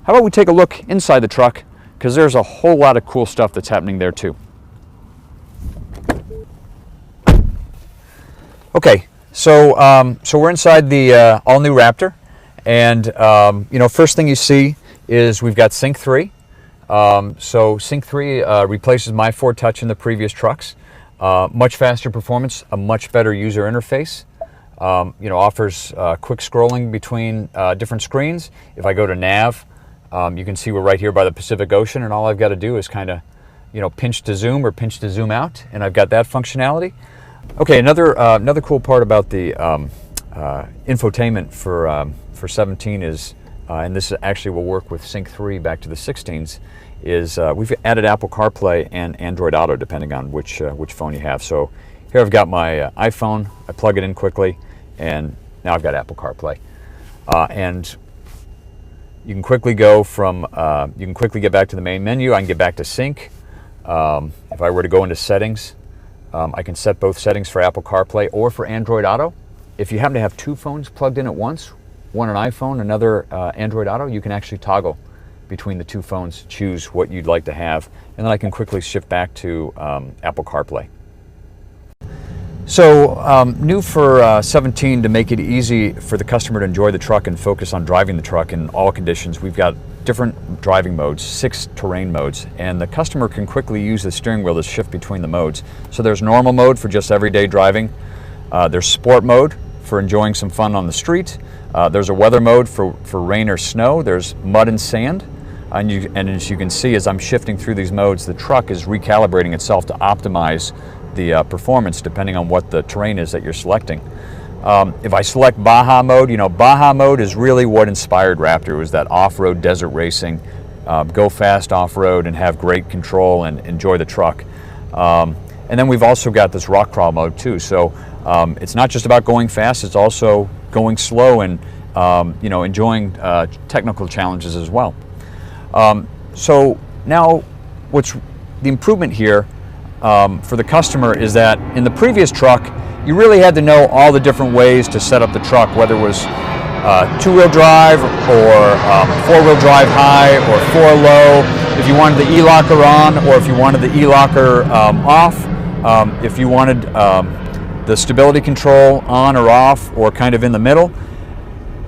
how about we take a look inside the truck, because there's a whole lot of cool stuff that's happening there too. Okay, so we're inside the all-new Raptor, and you know, first thing you see is we've got Sync 3. So Sync 3 replaces my Ford Touch in the previous trucks. Much faster performance, a much better user interface. You know, offers quick scrolling between different screens. If I go to Nav, you can see we're right here by the Pacific Ocean, and all I've got to do is kind of, you know, pinch to zoom or pinch to zoom out, and I've got that functionality. Okay, another cool part about the infotainment for 17 is, and this actually will work with Sync 3 back to the 16s, is we've added Apple CarPlay and Android Auto depending on which phone you have. So here I've got my iPhone, I plug it in quickly, and now I've got Apple CarPlay. And you can quickly go from, you can quickly get back to the main menu. I can get back to Sync. If I were to go into settings, I can set both settings for Apple CarPlay or for Android Auto. If you happen to have two phones plugged in at once, one an iPhone, another Android Auto, you can actually toggle between the two phones, choose what you'd like to have, and then I can quickly shift back to Apple CarPlay. So new for 17, to make it easy for the customer to enjoy the truck and focus on driving the truck in all conditions, we've got different driving modes, 6 terrain modes, and the customer can quickly use the steering wheel to shift between the modes. So there's normal mode for just everyday driving. There's sport mode for enjoying some fun on the street. There's a weather mode for rain or snow. There's mud and sand. And as you can see, as I'm shifting through these modes, the truck is recalibrating itself to optimize the performance depending on what the terrain is that you're selecting. If I select Baja mode, you know, Baja mode is really what inspired Raptor. It was that off-road desert racing, go fast off-road and have great control and enjoy the truck. And then we've also got this rock crawl mode too. So it's not just about going fast, it's also going slow and you know, enjoying technical challenges as well. So now what's the improvement here for the customer is that in the previous truck, you really had to know all the different ways to set up the truck, whether it was two-wheel drive or four-wheel drive high or four low, if you wanted the e-locker on or if you wanted the e-locker off, if you wanted the stability control on or off or kind of in the middle.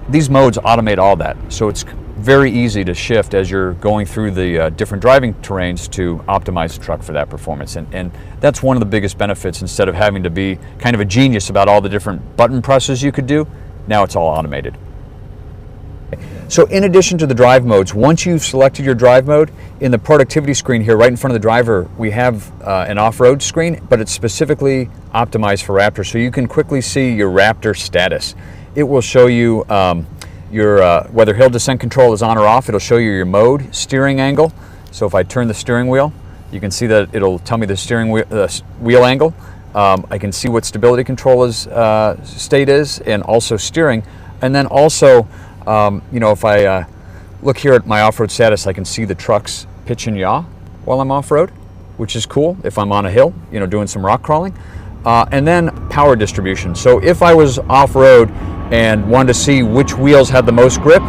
These modes automate all that, so it's very easy to shift as you're going through the different driving terrains to optimize the truck for that performance. And that's one of the biggest benefits. Instead of having to be kind of a genius about all the different button presses you could do, now it's all automated. So in addition to the drive modes, once you've selected your drive mode, in the productivity screen here right in front of the driver, we have an off-road screen, but it's specifically optimized for Raptor, so you can quickly see your Raptor status. It will show you your whether hill descent control is on or off. It'll show you your mode, steering angle. So if I turn the steering wheel, you can see that it'll tell me the steering wheel angle. I can see what stability control state is, and also steering. And then also, you know, if I look here at my off-road status, I can see the truck's pitch and yaw while I'm off-road, which is cool if I'm on a hill, you know, doing some rock crawling. And then power distribution. So if I was off-road and wanted to see which wheels had the most grip,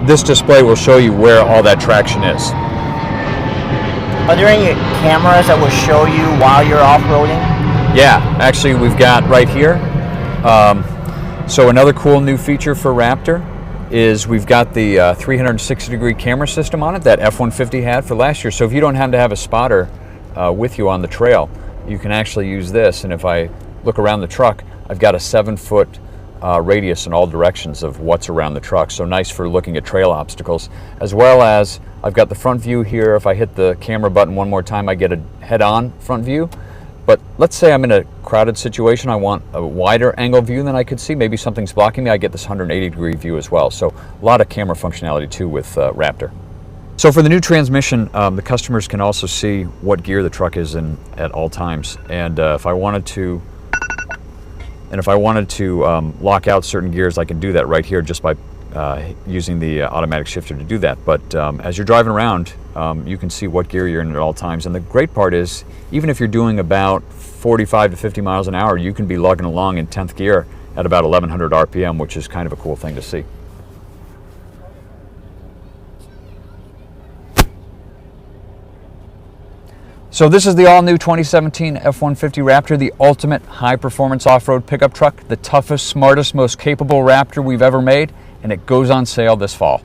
this display will show you where all that traction is. Are there any cameras that will show you while you're off-roading? Yeah, actually we've got right here. So another cool new feature for Raptor is we've got the 360-degree camera system on it that F-150 had for last year. So if you don't happen to have a spotter with you on the trail, you can actually use this. And if I look around the truck, I've got a 7-foot radius in all directions of what's around the truck. So nice for looking at trail obstacles, as well as I've got the front view here. If I hit the camera button one more time, I get a head-on front view. But let's say I'm in a crowded situation, I want a wider angle view than I could see, maybe something's blocking me, I get this 180-degree view as well. So a lot of camera functionality too with Raptor. So for the new transmission, the customers can also see what gear the truck is in at all times. And if I wanted to lock out certain gears, I can do that right here just by using the automatic shifter to do that. But as you're driving around, you can see what gear you're in at all times. And the great part is, even if you're doing about 45 to 50 miles an hour, you can be lugging along in 10th gear at about 1100 RPM, which is kind of a cool thing to see. So this is the all-new 2017 F-150 Raptor, the ultimate high-performance off-road pickup truck, the toughest, smartest, most capable Raptor we've ever made, and it goes on sale this fall.